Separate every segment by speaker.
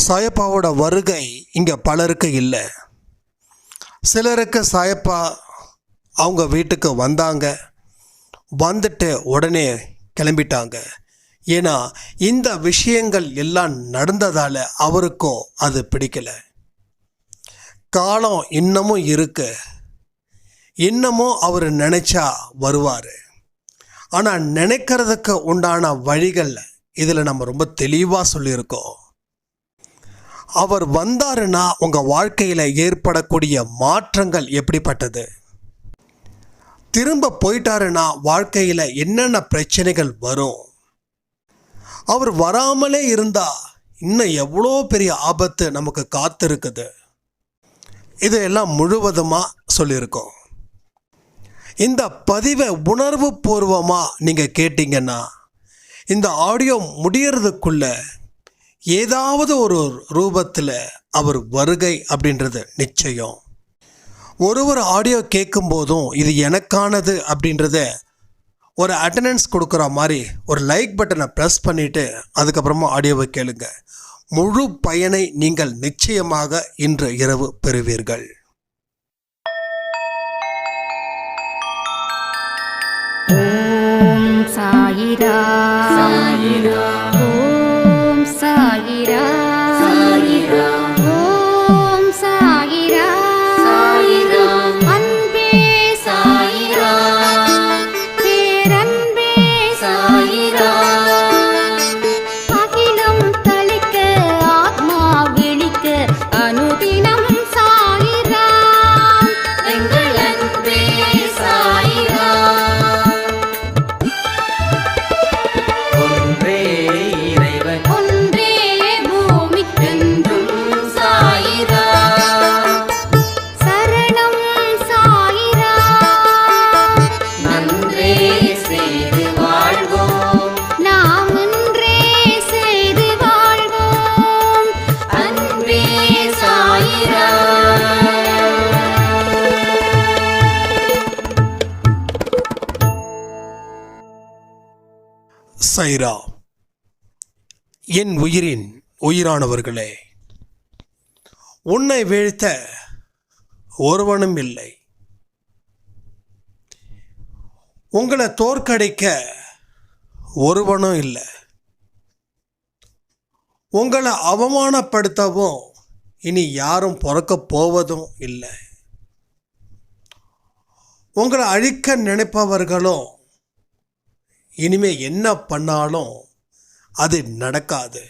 Speaker 1: சாயப்பாவோட வருகை இங்கே பலருக்கு இல்லை. சிலருக்கு சாயப்பா அவங்க வீட்டுக்கு வந்தாங்க, வந்துட்டு உடனே கிளம்பிட்டாங்க. ஏன்னா இந்த விஷயங்கள் எல்லாம் நடந்ததால் அவருக்கும் அது பிடிக்கலை. காலம் இன்னமும் இருக்கு, இன்னமும் அவர் நினச்சா வருவார். ஆனால் நினைக்கிறதுக்கு உண்டான வழிகள் இதில் நம்ம ரொம்ப தெளிவாக சொல்லியிருக்கோம். அவர் வந்தாருன்னா உங்கள் வாழ்க்கையில் ஏற்படக்கூடிய மாற்றங்கள் எப்படிப்பட்டது, திரும்ப போயிட்டாருன்னா வாழ்க்கையில் என்னென்ன பிரச்சனைகள் வரும், அவர் வராமலே இருந்தால் இன்னும் எவ்வளோ பெரிய ஆபத்து நமக்கு காத்திருக்குது, இதையெல்லாம் முழுவதுமாக சொல்லியிருக்கோம். இந்த பதிவை உணர்வு பூர்வமாக நீங்கள் கேட்டிங்கன்னா இந்த ஆடியோ முடியறதுக்குள்ள ஏதாவது ஒரு ரூபத்தில் அவர் வருகை அப்படின்றது நிச்சயம். ஒரு ஆடியோ கேட்கும்போதும் இது எனக்கானது அப்படின்றத ஒரு அட்டெண்டன்ஸ் கொடுக்குற மாதிரி ஒரு லைக் பட்டனை ப்ரெஸ் பண்ணிவிட்டு அதுக்கப்புறமா ஆடியோவை கேளுங்க. முழு பயனை நீங்கள் நிச்சயமாக இன்று இரவு பெறுவீர்கள்.
Speaker 2: ஓம் சாயிரா சாயிரா, ஓம் சாயிரா சாயிரா, ஓம் சாயிரா சாயிரா, அன்பே சாயிரா, பேரன்பே சாயிரா, அகிலம் தளிக்க ஆத்மா விழிக்க அனுதினம் சாயிரா, எங்கள் அன்பே சாயிரா.
Speaker 1: சைரா, என் உயிரின் உயிரானவர்களே, உன்னை வீழ்த்த ஒருவனும் இல்லை, உங்களை தோற்கடிக்க ஒருவனும் இல்லை, உங்களை அவமானப்படுத்தவும் இனி யாரும் பிறக்க போவதும் இல்லை, உங்களை அழிக்க நினைப்பவர்களும் இனிமே என்ன பண்ணாலும் அது நடக்காது.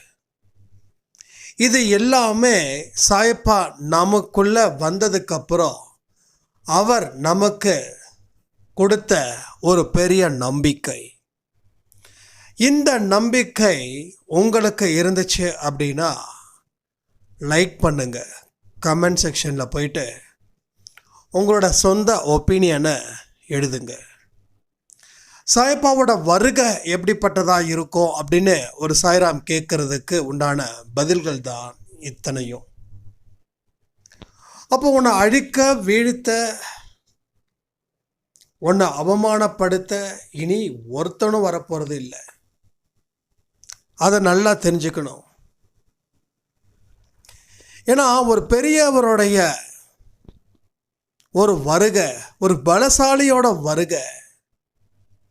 Speaker 1: இது எல்லாமே சாயப்பா நமக்குள்ள வந்ததுக்கப்புறம் அவர் நமக்கு கொடுத்த ஒரு பெரிய நம்பிக்கை. இந்த நம்பிக்கை உங்களுக்கு இருந்துச்சு அப்படின்னா லைக் பண்ணுங்க, கமெண்ட் செக்ஷனில் போயிட்டு உங்களோட சொந்த ஒப்பீனியனை எழுதுங்க. சாயப்பாவோட வருகை எப்படிப்பட்டதாக இருக்கும் அப்படின்னு ஒரு சாய்ராம் கேட்கறதுக்கு உண்டான பதில்கள் தான் இத்தனையும். அப்போ உன்னை அழிக்க வீழ்த்த, உன்னை அவமானப்படுத்த இனி ஒருத்தனும் வரப்போகிறது இல்லை. அதை நல்லா தெரிஞ்சுக்கணும். ஏன்னா ஒரு பெரியவருடைய ஒரு வருகை, ஒரு பலசாலியோட வருகை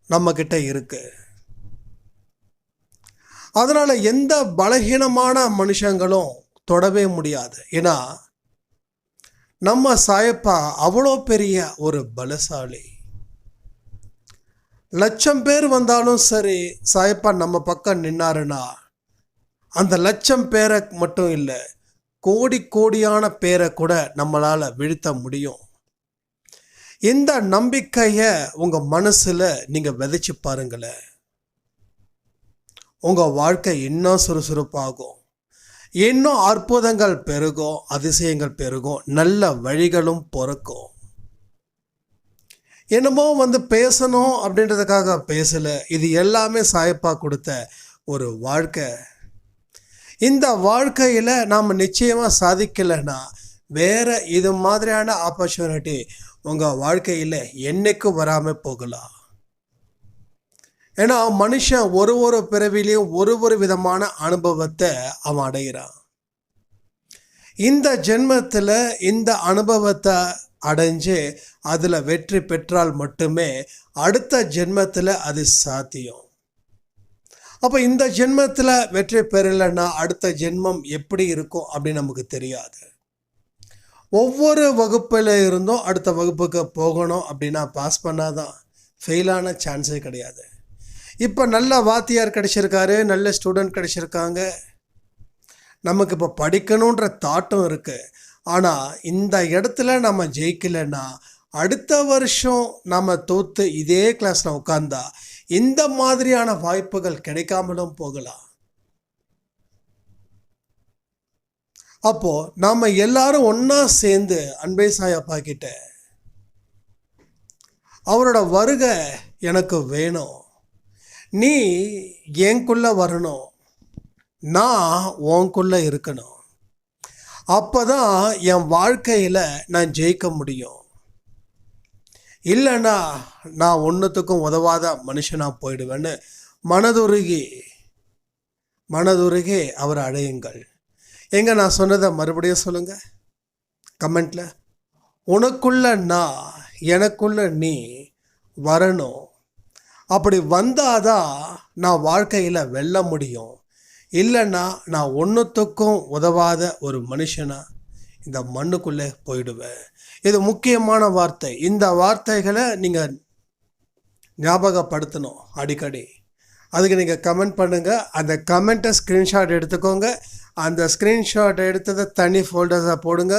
Speaker 1: நம்மக்கிட்ட இருக்கு. அதனால் எந்த பலகீனமான மனுஷங்களும் தொடவே முடியாது. ஏன்னா நம்ம சாயப்பா அவ்வளோ பெரிய ஒரு பலசாலி. 1,00,000 பேர் வந்தாலும் சரி, சாயப்பா நம்ம பக்கம் நின்னாருன்னா அந்த 1,00,000 பேரை மட்டும் இல்லை, கோடி கோடியான பேரை கூட நம்மளால் வீழ்த்த முடியும். இந்த நம்பிக்கையை உங்கள் மனசில் நீங்கள் விதைச்சி பாருங்களேன். உங்கள் வாழ்க்கை இன்னும் சுறுசுறுப்பாகும், இன்னும் அற்புதங்கள் பெருகும், அதிசயங்கள் பெருகும், நல்ல வழிகளும் பிறக்கும். என்னமோ பேசணும் அப்படின்றதுக்காக பேசலை. இது எல்லாமே சாயப்பா கொடுத்த ஒரு வாழ்க்கை. இந்த வாழ்க்கையில் நாம் நிச்சயமாக சாதிக்கலைன்னா வேறு இது மாதிரியான ஆப்பர்ச்சுனிட்டி உங்கள் வாழ்க்கையில் என்னைக்கும் வராமல் போகலாம். ஏன்னா மனுஷன் ஒரு பிறவிலையும் ஒரு விதமான அனுபவத்தை அவன் அடைகிறான். இந்த ஜென்மத்தில் இந்த அனுபவத்தை அடைஞ்சு அதில் வெற்றி பெற்றால் மட்டுமே அடுத்த ஜென்மத்தில் அது சாத்தியம். அப்போ இந்த ஜென்மத்தில் வெற்றி பெறலைன்னா அடுத்த ஜென்மம் எப்படி இருக்கும் அப்படின்னு நமக்கு தெரியாது. ஒவ்வொரு வகுப்பில் இருந்தும் அடுத்த வகுப்புக்கு போகணும் அப்படின்னா பாஸ் பண்ணாதான், ஃபெயிலான சான்ஸே கிடையாது. இப்போ நல்ல வாத்தியார் கிடைச்சிருக்காரு, நல்ல ஸ்டூடெண்ட் கிடைச்சிருக்காங்க, நமக்கு இப்போ படிக்கணுன்ற தாட்டும் இருக்குது. ஆனால் இந்த இடத்துல நம்ம ஜெயிக்கலைன்னா அடுத்த வருஷம் நம்ம தோற்று இதே கிளாஸில் உட்கார்ந்தா இந்த மாதிரியான வாய்ப்புகள் கிடைக்காமலும் போகலாம். அப்போ நாம எல்லாரும் ஒன்னா சேர்ந்து அன்பே சாயப்பா கிட்ட அவரோட வருகை எனக்கு வேணும், நீ எனக்குள்ள வரணும், நான் உனக்குள்ள இருக்கணும், அப்பதான் என் வாழ்க்கையில் நான் ஜெயிக்க முடியும், இல்லைன்னா நான் ஒன்றுத்துக்கும் உதவாத மனுஷனாக போயிடுவேன்னு மனதுருகி அவரை அடையுங்கள். எங்க நான் சொன்னதை மறுபடியும் சொல்லுங்க கமெண்ட்ல. உனக்குள்ள நான், எனக்குள்ள நீ வரணும். அப்படி வந்தாதான் நான் வாழ்க்கையில் வெல்ல முடியும், இல்லைன்னா நான் ஒன்றுத்துக்கும் உதவாத ஒரு மனுஷனா இந்த மண்ணுக்குள்ளே போயிடுவேன். இது முக்கியமான வார்த்தை. இந்த வார்த்தைகளை நீங்கள் ஞாபகப்படுத்தணும் அடிக்கடி. அதுக்கு நீங்கள் கமெண்ட் பண்ணுங்கள். அந்த கமெண்ட்டை ஸ்க்ரீன்ஷாட் எடுத்துக்கோங்க. அந்த ஸ்க்ரீன்ஷாட் எடுத்ததை தனி ஃபோல்டர்ஸை போடுங்க.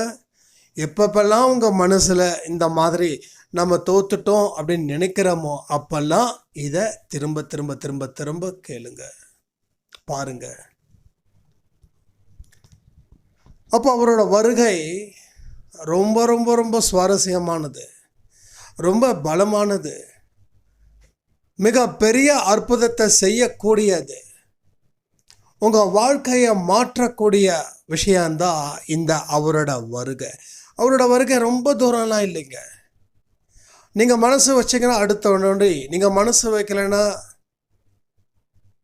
Speaker 1: எப்பப்பெல்லாம் உங்கள் மனசில் இந்த மாதிரி நம்ம தோத்துட்டோம் அப்படின்னு நினைக்கிறோமோ அப்பெல்லாம் இதை திரும்ப திரும்ப திரும்ப திரும்ப கேளுங்க, பாருங்க. அப்போ அவரோட வருகை ரொம்ப ரொம்ப ரொம்ப சுவாரஸ்யமானது, ரொம்ப பலமானது, மிக பெரிய அற்புதத்தை செய்யக்கூடியது, உங்கள் வாழ்க்கையை மாற்றக்கூடிய விஷயந்தான் இந்த அவரோட வருகை. அவரோட வருகை ரொம்ப தூரம்லாம் இல்லைங்க. நீங்கள் மனசு வச்சிங்கன்னா அடுத்த நொடி, நீங்கள் மனசு வைக்கலைன்னா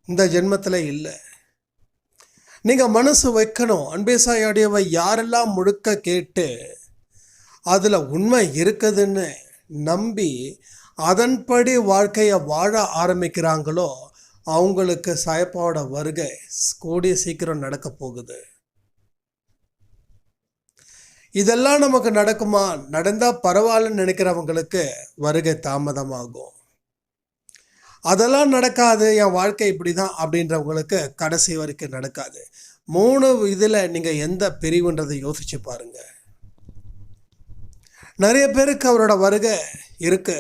Speaker 1: இந்த ஜென்மத்தில் இல்லை. நீங்கள் மனசு வைக்கணும். அன்பே சாய் ஆடியோவை யாரெல்லாம் முழுக்க கேட்டு அதில் உண்மை இருக்குதுன்னு நம்பி அதன்படி வாழ்க்கையை வாழ ஆரம்பிக்கிறாங்களோ அவங்களுக்கு சாயப்பாவோட வருகை கூடிய சீக்கிரம் நடக்க போகுது. இதெல்லாம் நமக்கு நடக்குமா, நடந்தால் பரவாயில்லன்னு நினைக்கிறவங்களுக்கு வருகை தாமதமாகும். அதெல்லாம் நடக்காது, என் வாழ்க்கை இப்படி தான் அப்படின்றவங்களுக்கு கடைசி வரைக்கும் நடக்காது. 3 இதில் நீங்கள் எந்த பிரிவுன்றதை யோசிச்சு பாருங்க. நிறைய பேருக்கு அவரோட வருகை இருக்கு,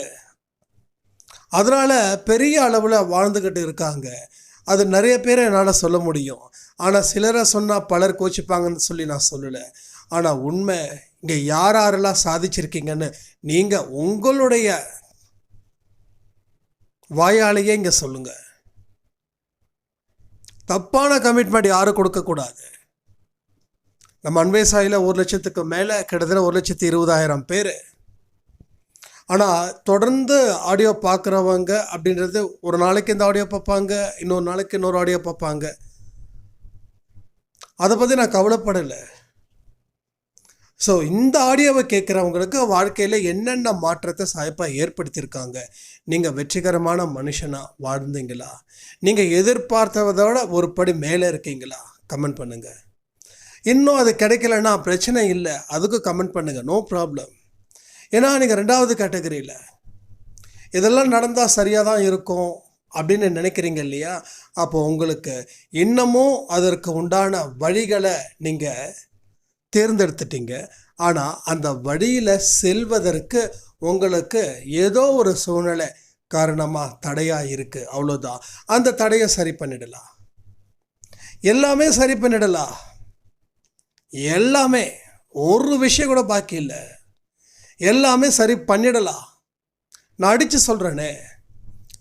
Speaker 1: அதனால் பெரிய அளவில் வாழ்ந்துக்கிட்டு இருக்காங்க. அது நிறைய பேரை என்னால் சொல்ல முடியும். ஆனால் சிலரை சொன்னால் பலர் கோச்சிப்பாங்கன்னு சொல்லி நான் சொல்லலை. ஆனால் உண்மை இங்கே யாரெல்லாம் சாதிச்சிருக்கீங்கன்னு நீங்கள் உங்களுடைய வாயாலேயே இங்கே சொல்லுங்க. தப்பான கமிட்மெண்ட் யாரும் கொடுக்கக்கூடாது. நம்ம அன்பே சாயில் 1 லட்சத்துக்கு மேலே கிட்டத்தட்ட 1,20,000 பேர். ஆனால் தொடர்ந்து ஆடியோ பார்க்குறவங்க அப்படின்றது ஒரு நாளைக்கு இந்த ஆடியோ பார்ப்பாங்க, இன்னொரு நாளைக்கு இன்னொரு ஆடியோ பார்ப்பாங்க. அதை பற்றி நான் கவலைப்படலை. ஸோ இந்த ஆடியோவை கேட்குறவங்களுக்கு வாழ்க்கையில் என்னென்ன மாற்றத்தை சாயப்பா ஏற்படுத்தியிருக்காங்க, நீங்கள் வெற்றிகரமான மனுஷனாக வாழ்ந்தீங்களா, நீங்கள் எதிர்பார்த்ததோட ஒரு படி மேலே இருக்கீங்களா, கமெண்ட் பண்ணுங்கள். இன்னும் அது கிடைக்கலன்னா பிரச்சனை இல்லை, அதுக்கும் கமெண்ட் பண்ணுங்கள், நோ ப்ராப்ளம். ஏன்னா நீங்கள் 2வது கேட்டகரியில் இதெல்லாம் நடந்தால் சரியாக தான் இருக்கும் அப்படின்னு நினைக்கிறீங்க இல்லையா? அப்போ உங்களுக்கு இன்னமும் அதற்கு உண்டான வழிகளை நீங்கள் தேர்ந்தெடுத்துட்டீங்க. ஆனால் அந்த வழியில் செல்வதற்கு உங்களுக்கு ஏதோ ஒரு சூழ்நிலை காரணமாக தடையாக இருக்குது, அவ்வளோதான். அந்த தடையை சரி பண்ணிடலாம், எல்லாமே சரி பண்ணிடலாம். எல்லாமே, ஒரு விஷயம் கூட பாக்கி இல்லை, எல்லாமே சரி பண்ணிடலாம். நான் அடித்து சொல்கிறேனே,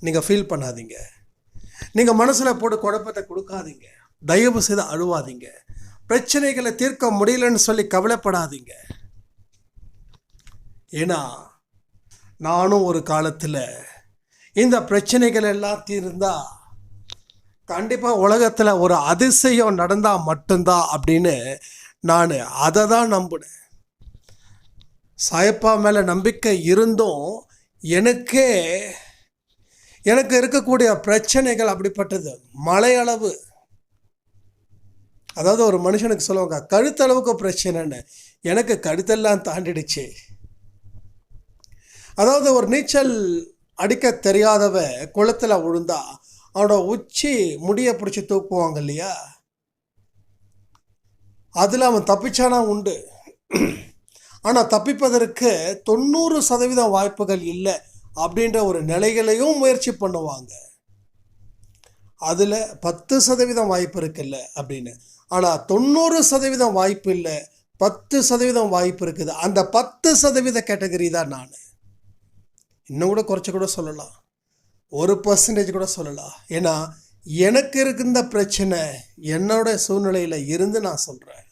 Speaker 1: நீங்கள் ஃபீல் பண்ணாதீங்க, நீங்கள் மனசில் போட்டு குழப்பத்தை கொடுக்காதீங்க, தயவு செய்து அழுவாதீங்க, பிரச்சனைகளை தீர்க்க முடியலன்னு சொல்லி கவலைப்படாதீங்க. ஏன்னா நானும் ஒரு காலத்தில் இந்த பிரச்சனைகள் எல்லாம் தீர்ந்தா கண்டிப்பாக உலகத்தில் ஒரு அதிசயம் நடந்தால் மட்டும்தான் அப்படின்னு நான் அதை தான் நம்பினேன். சாயப்பா மேலே நம்பிக்கை இருந்தும் எனக்கு இருக்கக்கூடிய பிரச்சனைகள் அப்படிப்பட்டது, மலையளவு. அதாவது ஒரு மனுஷனுக்கு சொல்லுவாங்க கழுத்தளவுக்கு பிரச்சனைன்னு, எனக்கு கழுத்தெல்லாம் தாண்டிடுச்சு. அதாவது ஒரு நீச்சல் அடிக்க தெரியாதவ குளத்தில் விழுந்தா அவனோட உச்சி முடியை பிடிச்சி தூக்குவாங்க இல்லையா, அதில் அவன் தப்பிச்சானா உண்டு. ஆனால் தப்பிப்பதற்கு 90% வாய்ப்புகள் இல்லை அப்படின்ற ஒரு நிலைகளையும் முயற்சி பண்ணுவாங்க. அதில் 10% வாய்ப்பு இருக்குல்ல அப்படின்னு. ஆனால் 90% வாய்ப்பு இல்லை, 10% வாய்ப்பு இருக்குது. அந்த 10% கேட்டகரி தான் நான். இன்னும் கூட குறைச்சி கூட சொல்லலாம், 1% கூட சொல்லலாம். ஏன்னா எனக்கு இருக்கின்ற பிரச்சனை என்னோட சூழ்நிலையில் இருந்து நான் சொல்கிறேன்.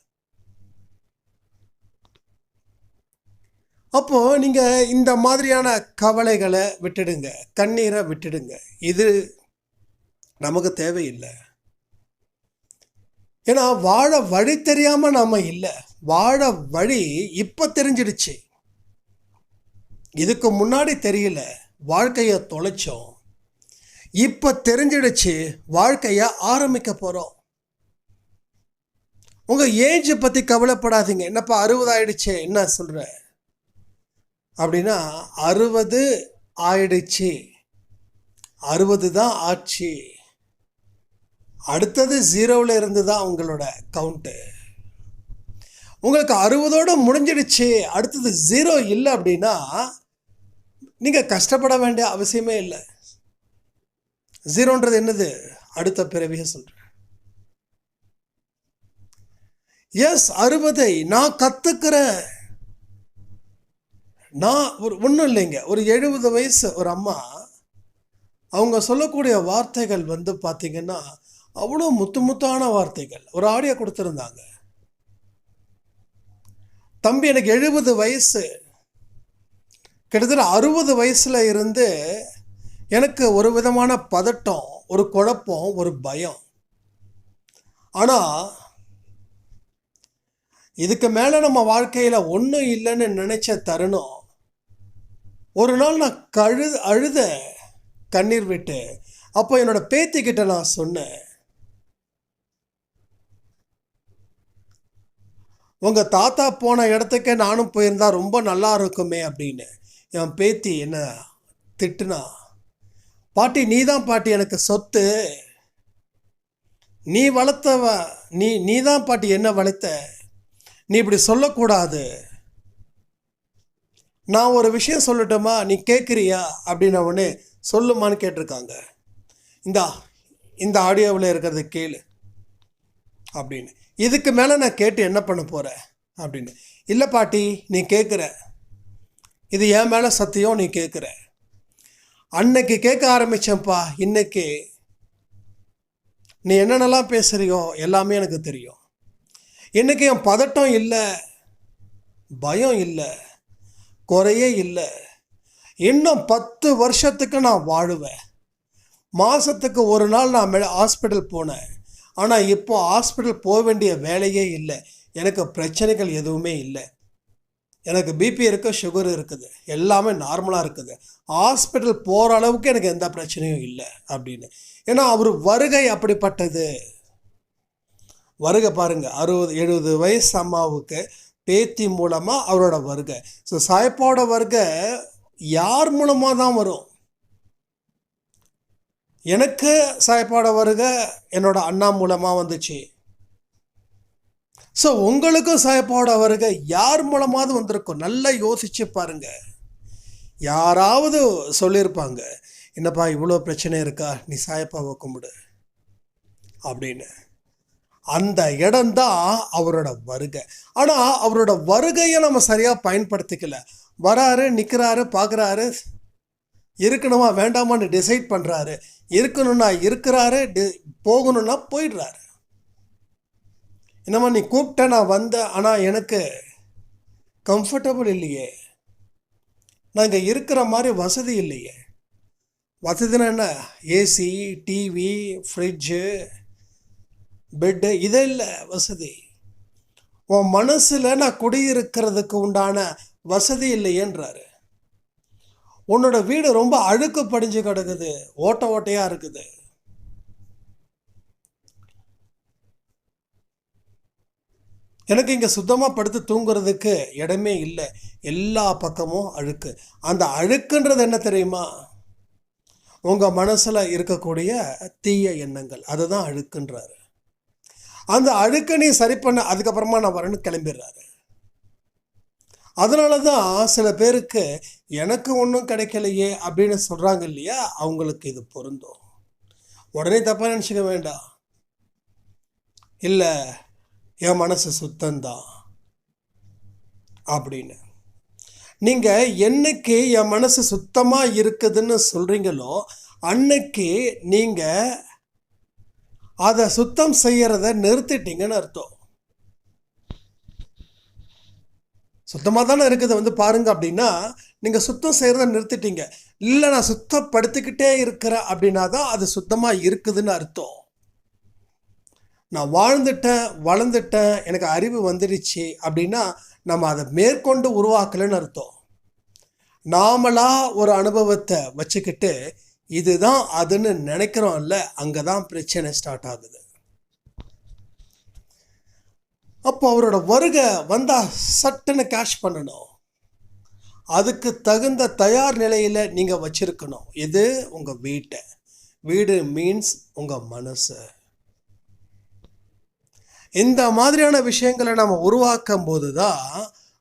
Speaker 1: அப்போது நீங்கள் இந்த மாதிரியான கவலைகளை விட்டுடுங்க, கண்ணீரை விட்டுடுங்க. இது நமக்கு தேவையில்லை. ஏன்னா வாழ வழி தெரியாமல் நாம் இல்லை, வாழ வழி இப்போ தெரிஞ்சிடுச்சு. இதுக்கு முன்னாடி தெரியல, வாழ்க்கையை தொலைச்சோம். இப்போ தெரிஞ்சிடுச்சு, வாழ்க்கையை ஆரம்பிக்க போகிறோம். உங்கள் ஏஜ் பற்றி கவலைப்படாதீங்க. என்னப்பா 60 ஆயிடுச்சு என்ன சொல்கிற அப்படின்னா, 60 ஆயிடுச்சு, 60 தான் ஆச்சு. அடுத்தது 0வில் இருந்து தான் உங்களோட கவுண்ட்டு. உங்களுக்கு 60ஓடு முடிஞ்சிடுச்சு, அடுத்தது 0 இல்லை அப்படின்னா நீங்கள் கஷ்டப்பட வேண்டிய அவசியமே இல்லை. 0ன்றது என்னது? அடுத்த பிறவியை சொல்கிறேன். எஸ், 60 நான் கற்றுக்கிறேன். நான் ஒன்றும் இல்லைங்க, ஒரு 70 வயசு ஒரு அம்மா, அவங்க சொல்லக்கூடிய வார்த்தைகள் பார்த்தீங்கன்னா அவ்வளோ முத்தான வார்த்தைகள். ஒரு ஆடியோ கொடுத்துருந்தாங்க. தம்பி எனக்கு 70 வயசு, கிட்டத்தட்ட 60 வயசில் இருந்து எனக்கு ஒரு விதமான பதட்டம், ஒரு குழப்பம், ஒரு பயம். ஆனால் இதுக்கு மேலே நம்ம வாழ்க்கையில் ஒன்றும் இல்லைன்னு நினச்ச தருணம், ஒரு நாள் நான் அழுத கண்ணீர் விட்டு. அப்போ என்னோட பேத்திக்கிட்ட நான் சொன்னேன், உங்கள் தாத்தா போன இடத்துக்கே நானும் போயிருந்தா ரொம்ப நல்லா இருக்குமே அப்படின்னு. என் பேத்தி என்ன திட்டுனா, பாட்டி நீ தான் பாட்டி எனக்கு சொத்து, நீ வளர்த்தவ, நீ தான் பாட்டி என்ன வளர்த்த, நீ இப்படி சொல்லக்கூடாது. நான் ஒரு விஷயம் சொல்லட்டுமா, நீ கேட்குறியா அப்படின்ன உடனே சொல்லுமான்னு கேட்டிருக்காங்க. இந்த ஆடியோவில் இருக்கிறது கேளு அப்படின்னு. இதுக்கு மேலே நான் கேட்டு என்ன பண்ண போகிறேன் அப்படின்னு. இல்லை பாட்டி நீ கேட்குற, இது என் மேலே சத்தியம், நீ கேட்குற. அன்னைக்கு கேட்க ஆரம்பித்தேன்ப்பா, இன்னைக்கு நீ என்னென்னலாம் பேசுகிறியோ எல்லாமே எனக்கு தெரியும். இன்னைக்கு என் பதட்டம் இல்லை, பயம் இல்லை, குறையே இல்லை. இன்னும் 10 வருஷத்துக்கு நான் வாழுவேன். மாதத்துக்கு ஒரு நாள் நான் ஹாஸ்பிட்டல் போனேன். ஆனால் இப்போ ஹாஸ்பிட்டல் போக வேண்டிய வேலையே இல்லை. எனக்கு பிரச்சனைகள் எதுவுமே இல்லை. எனக்கு பிபி இருக்குது, சுகர் இருக்குது, எல்லாமே நார்மலாக இருக்குது. ஹாஸ்பிட்டல் போகிற அளவுக்கு எனக்கு எந்த பிரச்சனையும் இல்லை அப்படின்னு. ஏன்னா அவர் வருகை அப்படிப்பட்டது. வருகை பாருங்கள், 60-70 வயசு அம்மாவுக்கு பேத்தி மூலமாக அவரோட வருகை. ஸோ சாயப்பாவோட வருகை யார் மூலமாக தான் வரும்? எனக்கு சாயப்பாவோட வருகை என்னோட அண்ணா மூலமாக வந்துச்சு. ஸோ உங்களுக்கும் சாயப்பாவோட வருகை யார் மூலமாவது வந்திருக்கும். நல்லா யோசிச்சு பாருங்க. யாராவது சொல்லியிருப்பாங்க, என்னப்பா இவ்வளோ பிரச்சனை இருக்கா, நீ சாயப்பாவை கும்பிடு அப்படின்னு. அந்த இடம்தான் அவரோட வருகை. ஆனால் அவரோட வருகையை நம்ம சரியாக பயன்படுத்திக்கல. வராரு, நிற்கிறாரு, பார்க்குறாரு, இருக்கணுமா வேண்டாமான்னு டிசைட் பண்ணுறாரு, இருக்கணும்னா இருக்கிறாரு, போகணும்னா போயிடுறாரு. என்னம்மா நீ கூப்பிட்ட நான் வந்தேன், ஆனால் எனக்கு கம்ஃபர்டபுள் இல்லையே, நான் இங்கே இருக்கிற மாதிரி வசதி இல்லையே. வசதினா என்ன? ஏசி, டிவி, ஃப்ரிட்ஜு, பெட்டு, இதே இல்லை வசதி. உன் மனசுல நான் குடியிருக்கிறதுக்கு உண்டான வசதி இல்லையேன்றாரு. உன்னோட வீடு ரொம்ப அழுக்கு படிஞ்சு கிடக்குது, ஓட்ட ஓட்டையா இருக்குது. எனக்கு இங்க சுத்தமா படுத்து தூங்குறதுக்கு இடமே இல்லை, எல்லா பக்கமும் அழுக்கு. அந்த அழுக்குன்றது என்ன தெரியுமா? உங்க மனசுல இருக்கக்கூடிய தீய எண்ணங்கள், அதுதான் அழுக்குன்றாரு. அந்த அழுக்கை நீ சரி பண்ண, அதுக்கப்புறமா நான் வரேன்னு கிளம்பிடுறாரு. அதனால தான் சில பேருக்கு எனக்கு ஒன்றும் கிடைக்கலையே அப்படின்னு சொல்கிறாங்க இல்லையா, அவங்களுக்கு இது பொருந்தும். உடனே தப்பாக நினச்சிக்க வேண்டாம். இல்லை, என் மனசு சுத்தந்தான் அப்படின்னு. நீங்கள் என்னைக்கு என் மனசு சுத்தமாக இருக்குதுன்னு சொல்கிறீங்களோ அன்னைக்கு நீங்கள் அதை சுத்தம் செய்யறத நிறுத்திட்டீங்கன்னு அர்த்தம். சுத்தமாக தானே இருக்குது பாருங்க அப்படின்னா நீங்கள் சுத்தம் செய்கிறத நிறுத்திட்டீங்க. இல்லை, நான் சுத்தப்படுத்திக்கிட்டே இருக்கிறேன் அப்படின்னா தான் அது சுத்தமாக இருக்குதுன்னு அர்த்தம். நான் வாழ்ந்துட்டேன், வளர்ந்துட்டேன், எனக்கு அறிவு வந்துடுச்சு அப்படின்னா நம்ம அதை மேற்கொண்டு உருவாக்கலைன்னு அர்த்தம். நாமளா ஒரு அனுபவத்தை வச்சுக்கிட்டு இதுதான் அதுன்னு நினைக்கிறோம்ல, அங்கே தான் பிரச்சனை ஸ்டார்ட் ஆகுது. அப்போ அவரோட வருகை வந்தால் சட்டுன்னு கேஷ் பண்ணணும். அதுக்கு தகுந்த தயார் நிலையில் நீங்கள் வச்சிருக்கணும். இது உங்கள் வீட்டை. வீடு மீன்ஸ் உங்கள் மனசு. இந்த மாதிரியான விஷயங்களை நம்ம உருவாக்கும் போது தான்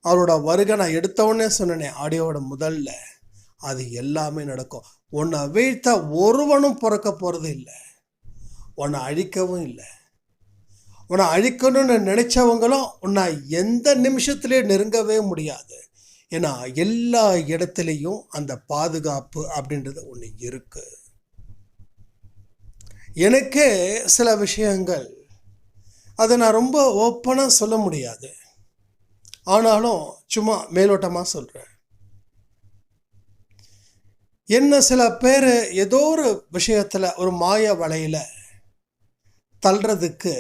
Speaker 1: அவரோட வருகை, நான் எடுத்தோடனே சொன்னேனே ஆடியோவோட முதல்ல, அது எல்லாமே நடக்கும். உன்னை வீழ்த்த ஒருவனும் பிறக்க போகிறது இல்லை, உன்னை அழிக்கவும் இல்லை. உன்னை அழிக்கணும்னு நினைச்சவங்களும் உன்னை எந்த நிமிஷத்துலேயும் நெருங்கவே முடியாது. ஏன்னா எல்லா இடத்துலையும் அந்த பாதுகாப்பு அப்படின்றது ஒன்று இருக்கு. எனக்கு சில விஷயங்கள் அதை நான் ரொம்ப ஓப்பனாக சொல்ல முடியாது, ஆனாலும் சும்மா மேலோட்டமாக சொல்கிறேன். என்ன சில பேர் ஏதோ ஒரு விஷயத்தில் ஒரு மாய வலையில் தள்ளுறதுக்கு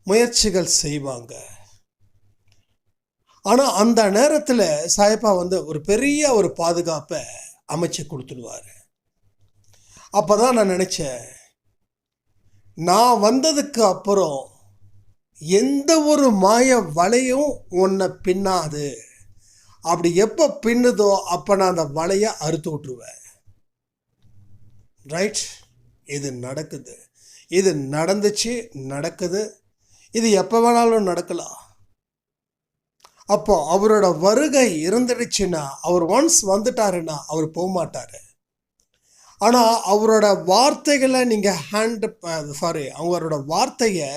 Speaker 1: முயற்சிகள் செய்வாங்க. ஆனால் அந்த நேரத்தில் சாயப்பா ஒரு பெரிய ஒரு பாதுகாப்பை அமைச்சு கொடுத்துடுவார். அப்போ தான் நான் நினச்சேன், நான் வந்ததுக்கு அப்புறம் எந்த ஒரு மாய வலையும் உன்னை பின்னாது. அப்படி எப்போ பின்னுதோ அப்போ நான் அந்த வலையை அறுத்து விட்டுருவேன். ரைட்? இது நடக்குது, இது நடந்துச்சு, நடக்குது. இது எப்போ வேணாலும் நடக்கலாம். அப்போ அவரோட வருகை இருந்துடுச்சுன்னா, அவர் ஒன்ஸ் வந்துட்டாருன்னா அவர் போக மாட்டார். ஆனால் அவரோட வார்த்தைகளை நீங்கள் அவரோட வார்த்தையை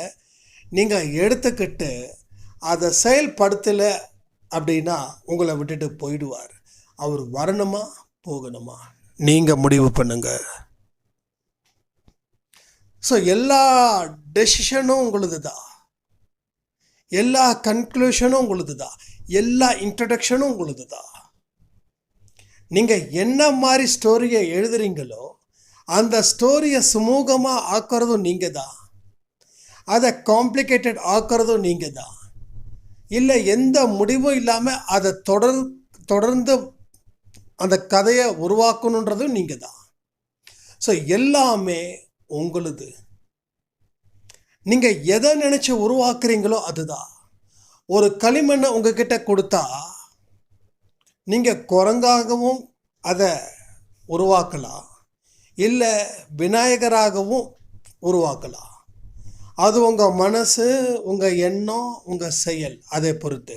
Speaker 1: நீங்கள் எடுத்துக்கிட்டு அதை செயல்படுத்தலை அப்படின்னா உங்களை விட்டுட்டு போயிடுவார். அவர் வரணுமா போகணுமா நீங்கள் முடிவு பண்ணுங்க. ஸோ எல்லா டெசிஷனும் உங்களுது தான், எல்லா கன்க்ளூஷனும் உங்களுது தான், எல்லா இன்ட்ரடக்ஷனும் உங்களுது தான். நீங்கள் என்ன மாதிரி ஸ்டோரியை எழுதுறீங்களோ அந்த ஸ்டோரியை சுமூகமாக ஆக்கிறதும் நீங்கள் தான், அதை காம்ப்ளிகேட்டட் ஆக்கிறதும் நீங்கள் தான். இல்லை, எந்த முடிவும் இல்லாமல் அதை தொடர்ந்து அந்த கதையை உருவாக்கணுன்றதும் நீங்கள் தான். ஸோ எல்லாமே உங்களுது. நீங்கள் எதை நினச்சி உருவாக்குறீங்களோ அதுதான். ஒரு களிமண்ணை உங்ககிட்ட கொடுத்தா நீங்கள் குரங்காகவும் அதை உருவாக்கலாம், இல்லை விநாயகராகவும் உருவாக்கலாம். அது உங்கள் மனசு, உங்கள் எண்ணம், உங்கள் செயல், அதை பொறுத்து.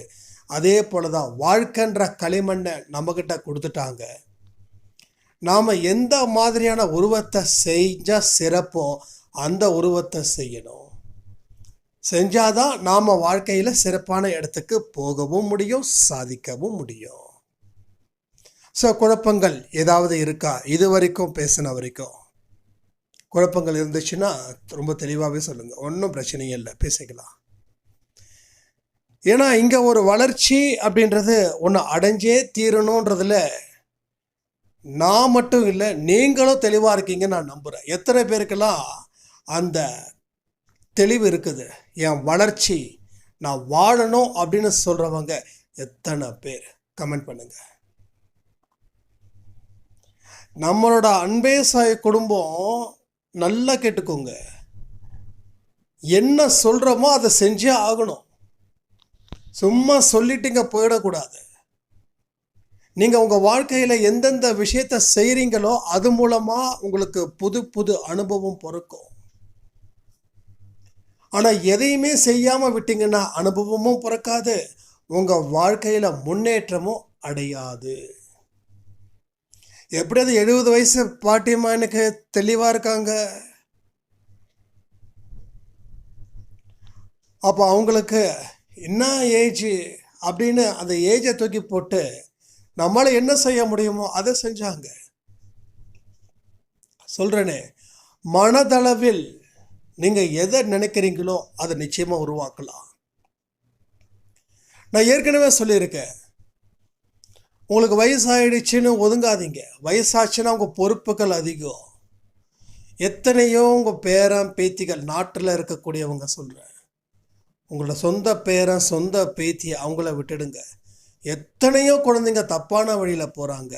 Speaker 1: அதே போல தான் வாழ்க்கைன்ற களிமண்ணை நம்மக்கிட்ட கொடுத்துட்டாங்க. நாம் எந்த மாதிரியான உருவத்தை செஞ்சால் சிறப்போ அந்த உருவத்தை செய்யணும். செஞ்சாதான் நாம் வாழ்க்கையில் சிறப்பான இடத்துக்கு போகவும் முடியும், சாதிக்கவும் முடியும். ஸோ குழப்பங்கள் ஏதாவது இருக்கா? இது வரைக்கும் பேசின வரைக்கும் குழப்பங்கள் இருந்துச்சுன்னா ரொம்ப தெளிவாகவே சொல்லுங்கள், ஒன்றும் பிரச்சனையும் இல்லை, பேசிக்கலாம். ஏன்னா இங்கே ஒரு வளர்ச்சி அப்படின்றது ஒன்று அடைஞ்சே தீரணுன்றதுல நான் மட்டும் இல்லை, நீங்களும் தெளிவாக இருக்கீங்கன்னு நான் நம்புகிறேன். எத்தனை பேருக்கெல்லாம் அந்த தெளிவு இருக்குது? என் வளர்ச்சி நான் வாழணும் அப்படின்னு சொல்கிறவங்க எத்தனை பேர்? கமெண்ட் பண்ணுங்க. நம்மளோட அன்பே சாய் குடும்பம் நல்லா கேட்டுக்கோங்க. என்ன சொல்கிறோமோ அதை செஞ்சே ஆகணும். சும்மா சொல்லிட்டுங்க போயிடக்கூடாது. நீங்கள் உங்கள் வாழ்க்கையில் எந்தெந்த விஷயத்தை செய்கிறீங்களோ அது மூலமாக உங்களுக்கு புது புது அனுபவம் பிறக்கும். ஆனால் எதையுமே செய்யாமல் விட்டீங்கன்னா அனுபவமும் பிறக்காது, உங்கள் வாழ்க்கையில் முன்னேற்றமும் அடையாது. எப்படியாவது 70 வயசு பாட்டியம்மா எனக்கு தெளிவாக இருக்காங்க. அப்போ அவங்களுக்கு என்ன ஏஜ் அப்படின்னு அந்த ஏஜை தூக்கி போட்டு நம்மளால் என்ன செய்ய முடியுமோ அதை செஞ்சாங்க. சொல்கிறேனே, மனதளவில் நீங்கள் எதை நினைக்கிறீங்களோ அதை நிச்சயமாக உருவாக்கலாம். நான் ஏற்கனவே சொல்லியிருக்கேன், உங்களுக்கு வயசாயிடுச்சுன்னு ஒதுங்காதீங்க. வயசாச்சுன்னா உங்கள் பொறுப்புகள் அதிகம். எத்தனையோ உங்கள் பேரன் பேத்திகள் நாட்டில் இருக்கக்கூடியவங்க சொல்கிறேன், உங்களோட சொந்த பேரன் சொந்த பேத்தி அவங்கள விட்டுடுங்க. எத்தனையோ குழந்தைங்க தப்பான வழியில் போகிறாங்க.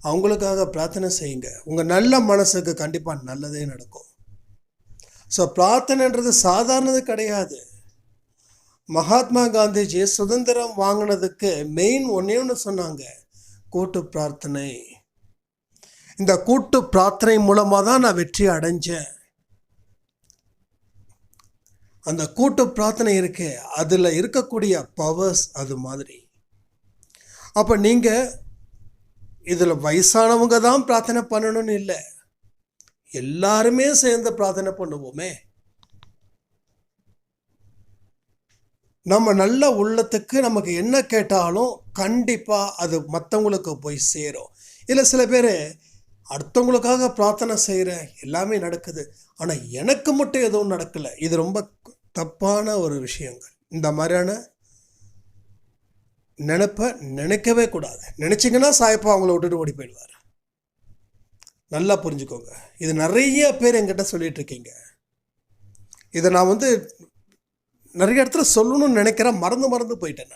Speaker 1: அவங்களுக்காக பிரார்த்தனை செய்யுங்க. உங்கள் நல்ல மனசுக்கு கண்டிப்பாக நல்லதே நடக்கும். ஸோ பிரார்த்தனைன்றது சாதாரணது கிடையாது. மகாத்மா காந்திஜி சுதந்திரம் வாங்கினதுக்கு மெயின் ஒன்று சொன்னாங்க, கூட்டு பிரார்த்தனை. இந்த கூட்டு பிரார்த்தனை மூலமாக தான் நான் வெற்றி அடைஞ்சேன். அந்த கூட்டு பிரார்த்தனை இருக்கு, அதில் இருக்கக்கூடிய பவர்ஸ் அது மாதிரி. அப்போ நீங்கள் இதில் வயசானவங்க தான் பிரார்த்தனை பண்ணணும்னு இல்லை, எல்லாருமே சேர்ந்து பிரார்த்தனை பண்ணுவோமே. நம்ம நல்ல உள்ளத்துக்கு நமக்கு என்ன கேட்டாலும் கண்டிப்பாக அது மற்றவங்களுக்கு போய் சேரும். இல்லை சில பேர் அடுத்தவங்களுக்காக பிரார்த்தனை செய்கிறேன், எல்லாமே நடக்குது, ஆனால் எனக்கு மட்டும் எதுவும் நடக்கலை. இது ரொம்ப தப்பான ஒரு விஷயங்கள். இந்த மாதிரியான நினைப்பை நினைக்கவே கூடாது. நினச்சிங்கன்னா சாயப்பா அவங்கள விட்டுட்டு ஓடி போயிடுவார். நல்லா புரிஞ்சுக்கோங்க. இது நிறைய பேர் என்கிட்ட சொல்லிட்டு இருக்கீங்க. இதை நான் நிறைய இடத்துல சொல்லணும்னு நினைக்கிறேன், மறந்து போயிட்டேன்.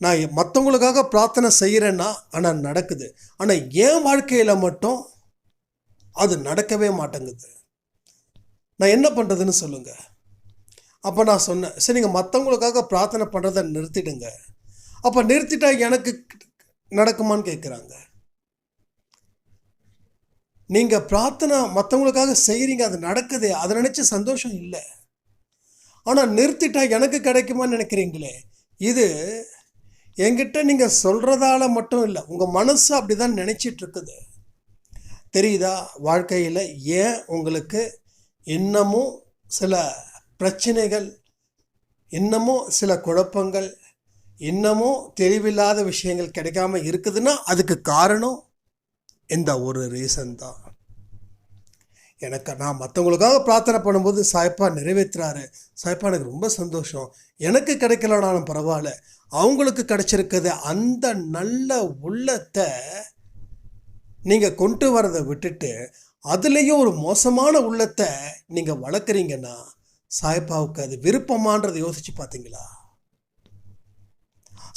Speaker 1: நான் மற்றவங்களுக்காக பிரார்த்தனை செய்கிறேன்னா ஆனால் நடக்குது, ஆனால் என் வாழ்க்கையில் மட்டும் அது நடக்கவே மாட்டேங்குது. நான் என்ன பண்ணுறதுன்னு சொல்லுங்கள். அப்போ நான் சொன்னேன், சரி நீங்கள் மற்றவங்களுக்காக பிரார்த்தனை பண்ணுறதை நிறுத்திடுங்க. அப்போ நிறுத்திட்டா எனக்கு நடக்குமான்னு கேட்குறாங்க. நீங்கள் பிரார்த்தனை மற்றவங்களுக்காக செய்கிறீங்க, அது நடக்குது, அதை நினச்சி சந்தோஷம் இல்லை. ஆனால் நிறுத்திட்டா எனக்கு கிடைக்குமான்னு நினைக்கிறீங்களே, இது என்கிட்ட நீங்கள் சொல்கிறதால மட்டும் இல்லை, உங்கள் மனசு அப்படி தான் நினச்சிட்டு இருக்குது. தெரியுதா? வாழ்க்கையில் ஏன் உங்களுக்கு இன்னமும் சில பிரச்சனைகள், இன்னமும் சில குழப்பங்கள், இன்னமும் தெளிவில்லாத விஷயங்கள் கிடைக்காம இருக்குதுன்னா அதுக்கு காரணம் இந்த ஒரு ரீசன் தான். நான் மற்றவங்களுக்காக பிரார்த்தனை பண்ணும்போது சாய்ப்பா நிறைவேற்றுறாரு, சாய்ப்பா எனக்கு ரொம்ப சந்தோஷம். எனக்கு கிடைக்கலனாலும் பரவாயில்ல, அவங்களுக்கு கிடைச்சிருக்குது. அந்த நல்ல உள்ளத்தை நீங்கள் கொண்டு வரதை விட்டுட்டு அதுலேயும் ஒரு மோசமான உள்ளத்தை நீங்கள் வளர்க்குறீங்கன்னா சாய்ப்பாவுக்கு அது விருப்பமானதை யோசிச்சு பார்த்தீங்களா?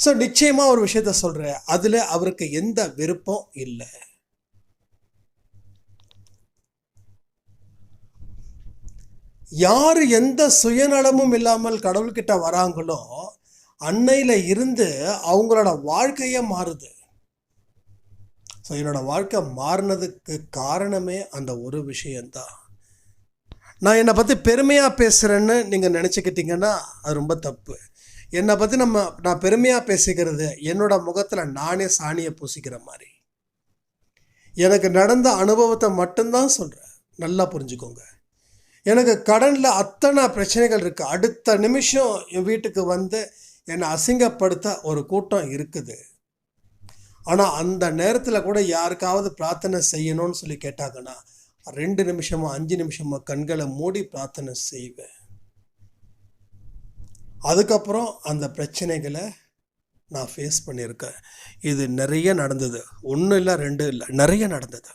Speaker 1: ஸோ நிச்சயமாக ஒரு விஷயத்த சொல்கிறேன், அதில் அவருக்கு எந்த விருப்பம் இல்லை. யார் எந்த சுயநலமும் இல்லாமல் கடவுள்கிட்ட வராங்களோ அன்னையில் இருந்து அவங்களோட வாழ்க்கையே மாறுது. ஸோ என்னோட வாழ்க்கை மாறினதுக்கு காரணமே அந்த ஒரு விஷயந்தான். நான் என்னை பற்றி பெருமையாக பேசுகிறேன்னு நீங்கள் நினச்சிக்கிட்டீங்கன்னா அது ரொம்ப தப்பு. என்னை பற்றி நான் பெருமையாக பேசிக்கிறது என்னோட முகத்தில் நானே சாணியை பூசிக்கிற மாதிரி. எனக்கு நடந்த அனுபவத்தை மட்டும்தான் சொல்கிறேன், நல்லா புரிஞ்சுக்கோங்க. எனக்கு கடனில் அத்தனை பிரச்சனைகள் இருக்குது. அடுத்த நிமிஷம் என் வீட்டுக்கு வந்து என்னை அசிங்கப்படுத்த ஒரு கூட்டம் இருக்குது. ஆனால் அந்த நேரத்தில் கூட யாருக்காவது பிரார்த்தனை செய்யணும்னு சொல்லி கேட்டாங்கன்னா 2 நிமிஷமோ 5 நிமிஷமோ கண்களை மூடி பிரார்த்தனை செய்வேன். அதுக்கப்புறம் அந்த பிரச்சனைகளை நான் ஃபேஸ் பண்ணியிருக்கேன். இது நிறைய நடந்தது, 1 இல்லை 2 இல்லை, நிறைய நடந்தது.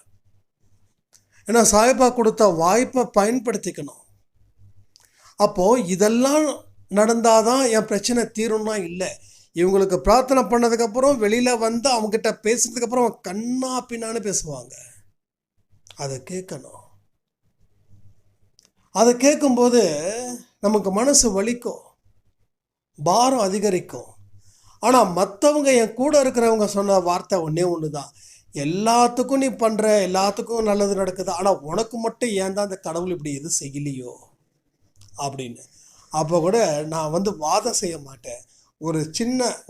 Speaker 1: ஏன்னா சாய்பா கொடுத்த வாய்ப்பை பயன்படுத்திக்கணும். அப்போது இதெல்லாம் நடந்தாதான் என் பிரச்சனை தீரும்னா இல்லை. இவங்களுக்கு பிரார்த்தனை பண்ணதுக்கப்புறம் வெளியில் வந்து அவங்ககிட்ட பேசுனதுக்கப்புறம் அவன் கண்ணா பின்னான்னு பேசுவாங்க. அதை கேட்கணும். அதை கேட்கும்போது நமக்கு மனசு வலிக்கும், பாரம் அதிகரிக்கும். ஆனால் மற்றவங்க என் கூட இருக்கிறவங்க சொன்ன வார்த்தை ஒன்றே ஒன்று தான், எல்லாத்துக்கும் நீ பண்ணுற, எல்லாத்துக்கும் நல்லது நடக்குது, ஆனால் உனக்கு மட்டும் ஏன் தான் அந்த கடவுள் இப்படி எது செய்யலையோ அப்படின்னு. அப்போ கூட நான் வந்து வாதம் செய்ய மாட்டேன்.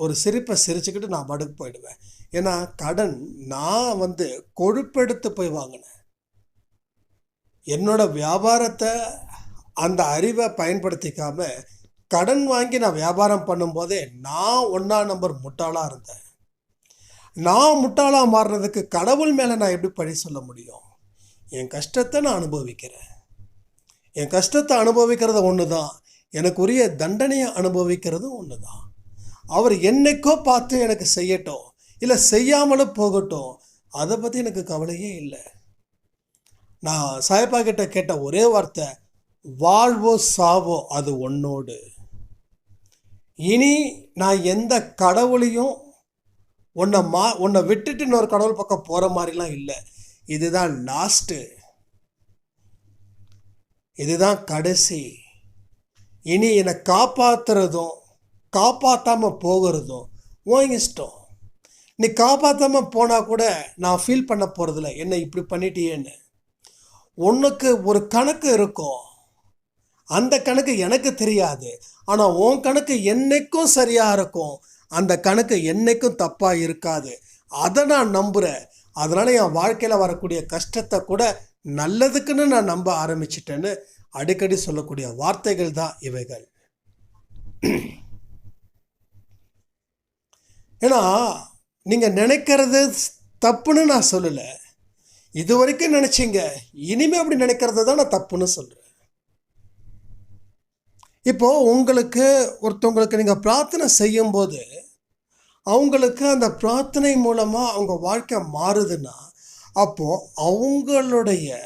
Speaker 1: ஒரு சிரிப்பை சிரிச்சுக்கிட்டு நான் படுக்கு போயிடுவேன். ஏன்னா கடன் நான் வந்து கொழுப்பெடுத்து போய் வாங்கினேன். என்னோட வியாபாரத்தை அந்த அறிவை பயன்படுத்திக்காம கடன் வாங்கி நான் வியாபாரம் பண்ணும்போதே நான் 1ஆம் நம்பர் முட்டாளாக இருந்தேன். நான் முட்டாளாக மாறுறதுக்கு கடவுள் மேலே நான் எப்படி பழி சொல்ல முடியும்? என் கஷ்டத்தை நான் அனுபவிக்கிறேன். என் கஷ்டத்தை அனுபவிக்கிறது ஒன்று தான், எனக்குரிய தண்டனையை அனுபவிக்கிறது ஒன்று தான். அவர் என்னைக்கோ பார்த்து எனக்கு செய்யட்டும், இல்லை செய்யாமலும் போகட்டும், அதை பற்றி எனக்கு கவலையே இல்லை. நான் சாயப்பா கிட்ட கேட்ட ஒரே வார்த்தை, வாழ்வோ சாவோ அது உன்னோடு. இனி நான் எந்த கடவுளையும் உன்னை விட்டுட்டு இன்னொரு கடவுள் பக்கம் போகிற மாதிரிலாம் இல்லை. இதுதான் லாஸ்ட்டு, இதுதான் கடைசி. இனி என்னை காப்பாற்றுறதும் காப்பாற்றாமல் போகிறதும் உன் இஷ்டம். நீ காப்பாற்றாமல் போனால் கூட நான் ஃபீல் பண்ண போகிறதில்ல, என்னை இப்படி பண்ணிட்டியேன்னு. உனக்கு ஒரு கணக்கு இருக்கும், அந்த கணக்கு எனக்கு தெரியாது. ஆனால் உன் கணக்கு என்னைக்கும் சரியாக இருக்கும், அந்த கணக்கு என்னைக்கும் தப்பாக இருக்காது. அதை நான் நம்புகிறேன். அதனால் என் வாழ்க்கையில் வரக்கூடிய கஷ்டத்தை கூட நல்லதுக்குன்னு நான் நம்ப ஆரம்பிச்சிட்டேன்னு அடிக்கடி சொல்லக்கூடிய வார்த்தைகள் தான் இவைகள். ஏன்னா நீங்கள் நினைக்கிறது தப்புன்னு நான் சொல்லலை, இது வரைக்கும் நினச்சிங்க, இனிமேல் அப்படி நினைக்கிறது தான் நான் தப்புன்னு சொல்கிறேன். இப்போது ஒருத்தவங்களுக்கு நீங்கள் பிரார்த்தனை செய்யும்போது அவங்களுக்கு அந்த பிரார்த்தனை மூலமாக அவங்க வாழ்க்கை மாறுதுன்னா, அப்போது அவங்களுடைய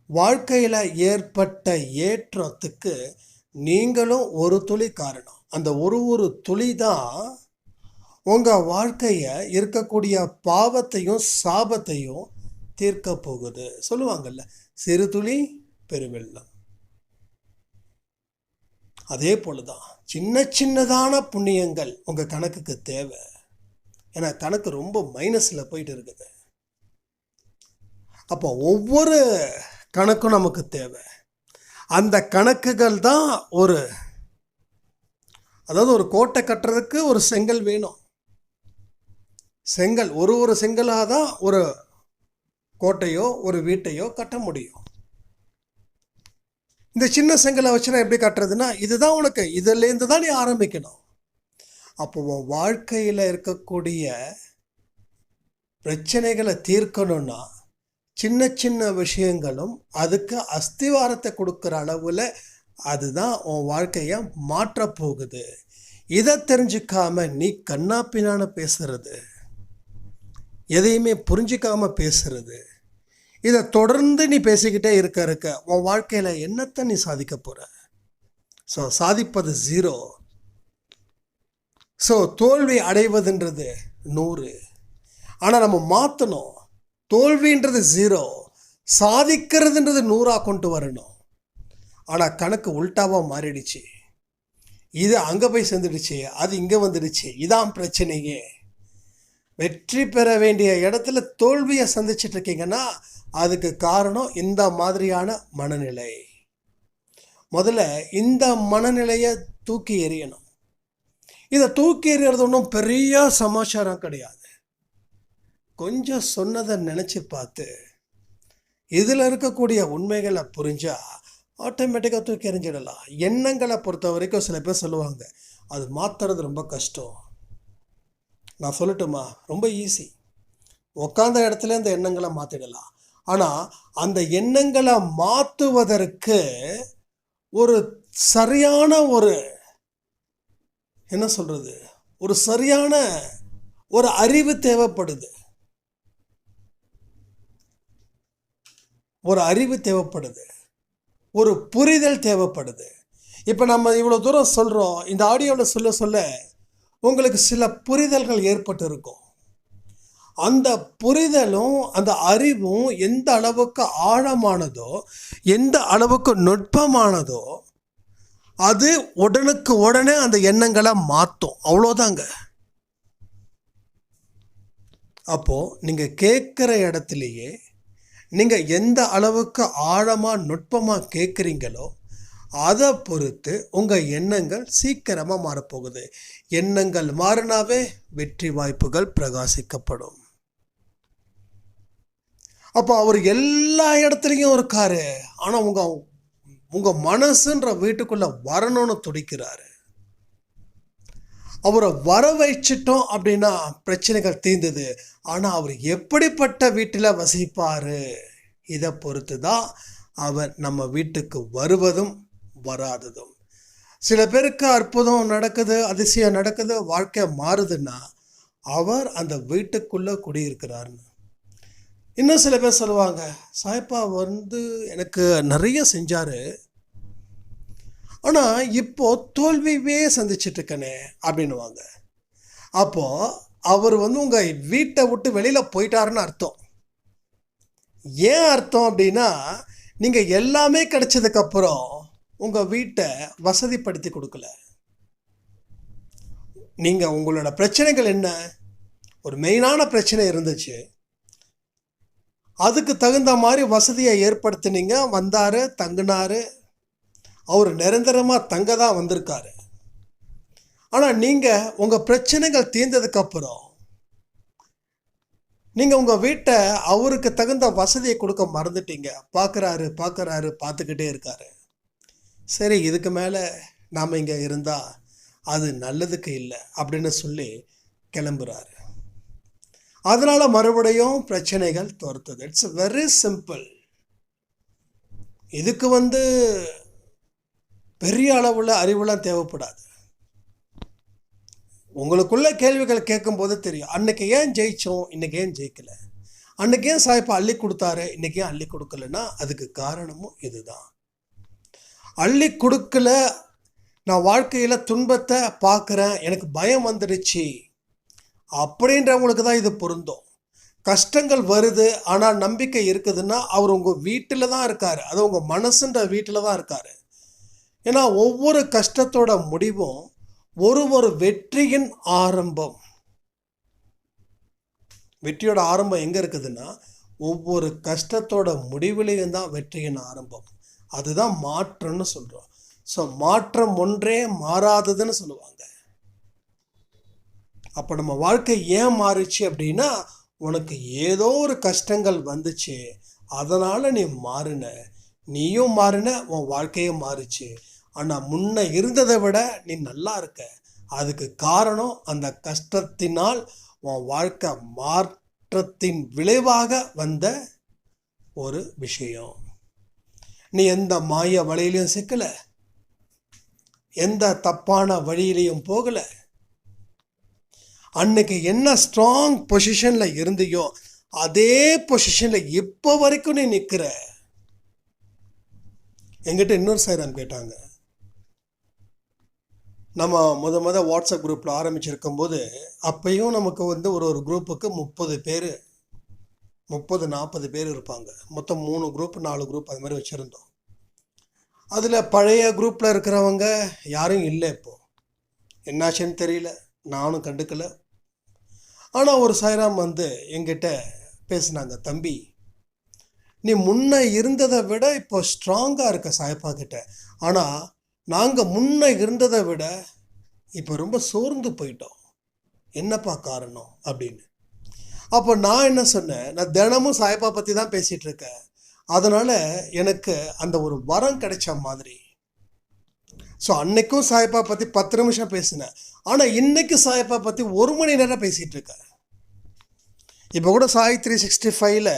Speaker 1: வாழ்க்கையில் ஏற்பட்ட ஏற்றத்துக்கு நீங்களும் ஒரு துளி காரணம். அந்த ஒரு துளி தான் உங்கள் வாழ்க்கையை இருக்கக்கூடிய பாவத்தையும் சாபத்தையும் தீர்க்க போகுது. சொல்லுவாங்கல்ல, சிறு துளி பெருவெள்ளம். அதே போல தான் சின்னதான புண்ணியங்கள் உங்கள் கணக்குக்கு தேவை. ஏன்னா கணக்கு ரொம்ப மைனஸில் போயிட்டு இருக்குது. அப்போ ஒவ்வொரு கணக்கும் நமக்கு தேவை. அந்த கணக்குகள் தான் அதாவது ஒரு கோட்டை கட்டுறதுக்கு ஒரு செங்கல் வேணும். செங்கல் ஒரு செங்கலாக தான் ஒரு கோட்டையோ ஒரு வீட்டையோ கட்ட முடியும். இந்த சின்ன செங்கலை வச்சு நான் எப்படி கட்டுறதுன்னா, இதுதான் உனக்கு, இதுலேருந்து தான் நீ ஆரம்பிக்கணும். அப்போ உன் வாழ்க்கையில் இருக்கக்கூடிய பிரச்சனைகளை தீர்க்கணும்னா சின்ன விஷயங்களும் அதுக்கு அஸ்திவாரத்தை கொடுக்குற அளவில் அதுதான் உன் வாழ்க்கையை மாற்றப்போகுது. இதை தெரிஞ்சுக்காம நீ கண்ணாப்பினான பேசுறது, எதையுமே புரிஞ்சிக்காம பேசுறது, இதை தொடர்ந்து நீ பேசிக்கிட்டே இருக்க உன் வாழ்க்கையில் என்னத்தை நீ சாதிக்க போகிற? ஸோ சாதிப்பது 0. ஸோ தோல்வி அடைவதுன்றது 100. ஆனால் நம்ம மாற்றணும், தோல்வின்றது 0, சாதிக்கிறதுன்றது 100 கொண்டு வரணும். ஆனால் கணக்கு உல்டாவாக மாறிடுச்சு. இது அங்கே போய் சேர்ந்துடுச்சு, அது இங்கே வந்துடுச்சு. இதான் பிரச்சனையே. வெற்றி பெற வேண்டிய இடத்துல தோல்வியை சந்திச்சுட்டு இருக்கீங்கன்னா அதுக்கு காரணம் இந்த மாதிரியான மனநிலை. முதல்ல இந்த மனநிலையை தூக்கி எறியணும். இதை தூக்கி எறியறது ஒன்றும் பெரிய சமாச்சாரம் கிடையாது. கொஞ்சம் சொன்னதை நினச்சி பார்த்து இதில் இருக்கக்கூடிய உண்மைகளை புரிஞ்சால் ஆட்டோமேட்டிக்காக தூக்கி எறிஞ்சிடலாம். எண்ணங்களை பொறுத்த வரைக்கும் சில பேர் சொல்லுவாங்க, அது மாற்றுறது ரொம்ப கஷ்டம். நான் சொல்லட்டுமா? ரொம்ப ஈஸி. உட்காந்த இடத்துல அந்த எண்ணங்களை மாற்றிடலாம். ஆனால் அந்த எண்ணங்களை மாற்றுவதற்கு ஒரு சரியான சரியான அறிவு தேவைப்படுது. அறிவு தேவைப்படுது, ஒரு புரிதல் தேவைப்படுது. இப்போ நம்ம இவ்வளோ தூரம் சொல்கிறோம், இந்த ஆடியோவில் சொல்ல சொல்ல உங்களுக்கு சில புரிதல்கள் ஏற்பட்டு இருக்கும். அந்த புரிதலும் அந்த அறிவும் எந்த அளவுக்கு ஆழமானதோ, எந்த அளவுக்கு நுட்பமானதோ, அது உடனுக்கு உடனே அந்த எண்ணங்களை மாற்றும். அவ்வளோதாங்க. அப்போது நீங்கள் கேட்குற இடத்துலையே நீங்கள் எந்த அளவுக்கு ஆழமாக நுட்பமாக கேட்குறீங்களோ அதை பொறுத்து உங்கள் எண்ணங்கள் சீக்கிரமாக மாறப்போகுது. எண்ணங்கள் மாறினாவே வெற்றி வாய்ப்புகள் பிரகாசிக்கப்படும். அப்போ அவர் எல்லா இடத்துலையும் இருக்காரு, ஆனால் உங்கள் மனசுன்ற வீட்டுக்குள்ளே வரணும்னு துடிக்கிறாரு. அவரை வர வச்சிட்டோம் அப்படின்னா பிரச்சனைகள் தீர்ந்தது. ஆனால் அவர் எப்படிப்பட்ட வீட்டில் வசிப்பார், இதை பொறுத்து தான் அவர் நம்ம வீட்டுக்கு வருவதும் வராததும். சில பேருக்கு அற்புதம் நடக்குது, அதிசயம் நடக்குது, வாழ்க்கை மாறுதுன்னா அவர் அந்த வீட்டுக்குள்ளே குடியிருக்கிறாருன்னு. இன்னும் சில பேர் சொல்லுவாங்க, சாய்ப்பா எனக்கு நிறைய செஞ்சார், ஆனால் இப்போது தோல்வியே சந்திச்சிட்ருக்கனே அப்படின்னுவாங்க. அப்போது அவர் உங்கள் வீட்டை விட்டு வெளியில் போயிட்டாருன்னு அர்த்தம். ஏன் அர்த்தம் அப்படின்னா, நீங்கள் எல்லாமே கிடைச்சதுக்கப்புறம் உங்கள் வீட்டை வசதிப்படுத்தி கொடுக்கல. நீங்கள் உங்களோட பிரச்சனைகள் என்ன, ஒரு மெயினான பிரச்சனை இருந்துச்சு, அதுக்கு தகுந்த மாதிரி வசதியை ஏற்படுத்தினீங்க, வந்தார், தங்கினார், அவர் நிரந்தரமாக தங்க தான் வந்திருக்காரு. ஆனால் நீங்கள் உங்கள் பிரச்சனைகள் தீர்ந்ததுக்கப்புறம் நீங்கள் உங்கள் வீட்டை அவருக்கு தகுந்த வசதியை கொடுக்க மறந்துட்டீங்க. பார்க்குறாரு பார்த்துக்கிட்டே இருக்காரு. சரி, இதுக்கு மேலே நாம் இங்கே இருந்தால் அது நல்லதுக்கு இல்லை அப்படின்னு சொல்லி கிளம்புறாரு. அதனால் மறுபடியும் பிரச்சனைகள் துரத்துது. It's very simple. இதுக்கு பெரிய அளவில் அறிவுலாம் தேவைப்படாது. உங்களுக்குள்ள கேள்விகள் கேட்கும்போது தெரியும், அன்னைக்கு ஏன் ஜெயித்தோம், இன்றைக்கி ஏன் ஜெயிக்கலை, அன்றைக்கி ஏன் சாய்ப்பா அள்ளி கொடுத்தாரு, இன்றைக்கி ஏன் அள்ளி கொடுக்கலன்னா அதுக்கு காரணமும் இதுதான். அள்ளி கொடுக்கல, நான் வாழ்க்கையில் துன்பத்தை பார்க்குறேன், எனக்கு பயம் வந்துடுச்சு அப்படின்றவங்களுக்கு தான் இது பொருந்தும். கஷ்டங்கள் வருது ஆனால் நம்பிக்கை இருக்குதுன்னா அவர் உங்கள் வீட்டில் தான் இருக்கார், அது உங்கள் மனசுன்ற வீட்டில் தான் இருக்கார். ஏன்னா ஒவ்வொரு கஷ்டத்தோட முடிவும் ஒரு வெற்றியின் ஆரம்பம். வெற்றியோட ஆரம்பம் எங்கே இருக்குதுன்னா ஒவ்வொரு கஷ்டத்தோட முடிவிலையும் தான் வெற்றியின் ஆரம்பம். அதுதான் மாற்றம்னு சொல்கிறோம். ஸோ மாற்றம் ஒன்றே மாறாததுன்னு சொல்லுவாங்க. அப்போ நம்ம வாழ்க்கை ஏன் மாறிச்சு அப்படின்னா, உனக்கு ஏதோ ஒரு கஷ்டங்கள் வந்துச்சு, அதனால் நீ மாறின, நீயும் மாறின, உன் வாழ்க்கையும் மாறிச்சு. ஆனால் முன்ன இருந்ததை விட நீ நல்லா இருக்க. அதுக்கு காரணம் அந்த கஷ்டத்தினால் உன் வாழ்க்கை மாற்றத்தின் விளைவாக வந்த ஒரு விஷயம். நீ எந்த மாய வழியிலையும் சிக்கலை, எந்த தப்பான வழியிலையும் போகலை. அன்னைக்கு என்ன ஸ்ட்ராங் பொசிஷனில் இருந்தியோ அதே பொசிஷனில் இப்போ வரைக்கும் நீ நிற்கிற. எங்கிட்ட இன்னொரு சாய்ராம் கேட்டாங்க, நம்ம முத வாட்ஸ்அப் குரூப்பில் ஆரம்பிச்சிருக்கும்போது அப்பையும் நமக்கு ஒரு குரூப்புக்கு 30 பேர் 30-40 பேர் இருப்பாங்க. மொத்தம் 3 குரூப் 4 குரூப் அது மாதிரி வச்சுருந்தோம். அதில் பழைய குரூப்பில் இருக்கிறவங்க யாரும் இல்லை. இப்போது என்னாச்சுன்னு தெரியல, நானும் கண்டுக்கலை. ஆனால் ஒரு சாய்ராம் என்கிட்ட பேசினாங்க, தம்பி நீ முன்ன இருந்ததை விட இப்போ ஸ்ட்ராங்காக இருக்க சாய்ப்பா கிட்ட, ஆனால் நாங்கள் முன்ன இருந்ததை விட இப்போ ரொம்ப சோர்ந்து போயிட்டோம், என்னப்பா காரணம் அப்படின்னு. அப்போ நான் என்ன சொன்னேன், நான் தினமும் சாய்ப்பா பற்றி தான் பேசிகிட்டு இருக்கேன், அதனால் எனக்கு அந்த ஒரு வரம் கிடைச்ச மாதிரி. ஸோ அன்னைக்கும் சாய்ப்பா பற்றி 10 நிமிஷம் பேசினேன், ஆனால் இன்னைக்கு சாய்ப்பா பற்றி 1 மணி நேரம் பேசிகிட்டு இருக்கேன். இப்போ கூட சாய் 365ல்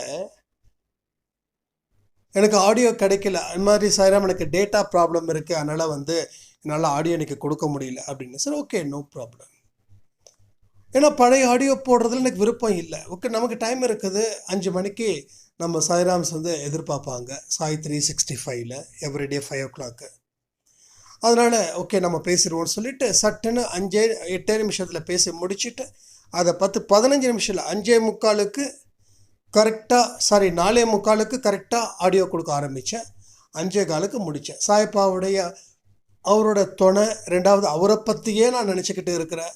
Speaker 1: எனக்கு ஆடியோ கிடைக்கல, அது மாதிரி சாய்ராம் எனக்கு டேட்டா ப்ராப்ளம் இருக்குது, அதனால் என்னால் ஆடியோ எனக்கு கொடுக்க முடியல அப்படின்னு. சரி, ஓகே, நோ ப்ராப்ளம். ஏன்னா பழைய ஆடியோ போடுறதுல எனக்கு விருப்பம் இல்லை. ஓகே, நமக்கு டைம் இருக்குது, 5 மணிக்கு நம்ம சாய்ராம்ஸ் எதிர்பார்ப்பாங்க சாய் 365ல் எவ்ரிடே 5 o'clock. அதனால் ஓகே நம்ம பேசிடுவோம்னு சொல்லிட்டு சட்டுன்னு 8 நிமிஷத்தில் பேசி முடிச்சுட்டு அதை 15 நிமிஷத்தில் 5:45 கரெக்டாக 4:45 கரெக்டாக ஆடியோ கொடுக்க ஆரம்பித்தேன். 5:15 முடித்தேன். சாயப்பாவுடைய அவரோட துணை, ரெண்டாவது அவரை பற்றியே நான் நினச்சிக்கிட்டு இருக்கிறேன்.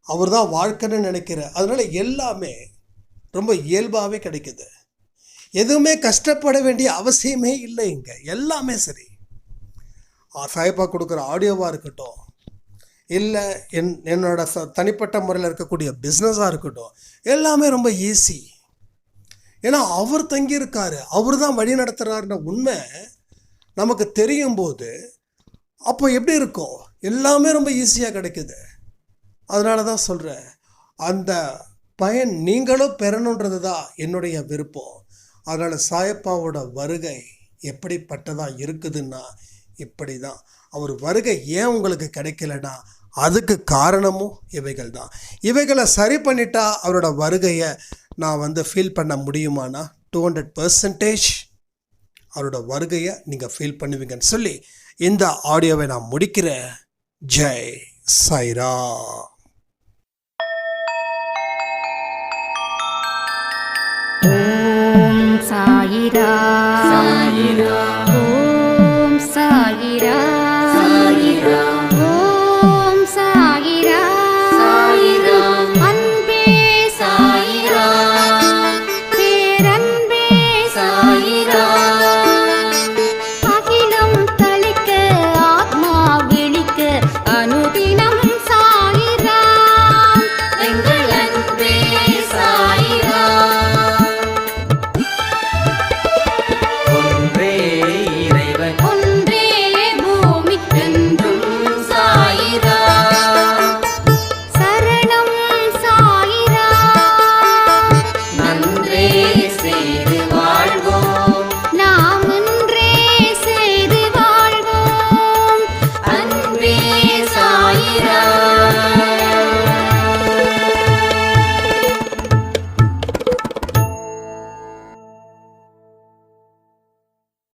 Speaker 1: அவர் தான் வாழ்க்கைன்னு நினைக்கிறேன். அதனால் எல்லாமே ரொம்ப இயல்பாகவே கிடைக்குது. எதுவுமே கஷ்டப்பட வேண்டிய அவசியமே இல்லை. இங்கே எல்லாமே சரி. சாயப்பா கொடுக்குற ஆடியோவாக இருக்கட்டும், இல்லை என்னோட தனிப்பட்ட முறையில் இருக்கக்கூடிய பிஸ்னஸாக இருக்கட்டும், எல்லாமே ரொம்ப ஈஸி. ஏன்னா அவர் தங்கியிருக்காரு, அவர் தான் வழி நடத்துகிறாருன்ற உண்மை நமக்கு தெரியும் போது அப்போ எப்படி இருக்கும்? எல்லாமே ரொம்ப ஈஸியாக கிடைக்குது. அதனால தான் சொல்கிறேன், அந்த பயன் நீங்களும் பெறணுன்றது தான் என்னுடைய விருப்பம். அதனால் சாயப்பாவோட வருகை எப்படிப்பட்டதாக இருக்குதுன்னா இப்படி தான். அவர் வருகை ஏன் உங்களுக்கு கிடைக்கலன்னா அதுக்கு காரணமும் இவைகள் தான். இவைகளை சரி பண்ணிட்டா அவரோட வருகையை நான் ஃபீல் பண்ண முடியுமானா 200% அவரோட வருகையை நீங்கள் ஃபீல் பண்ணுவீங்கன்னு சொல்லி இந்த ஆடியோவை நான் முடிக்கிறேன். ஜெய் சாய்ராம்.
Speaker 2: ஓம் சாயிரா. ஓம் சாயிரா.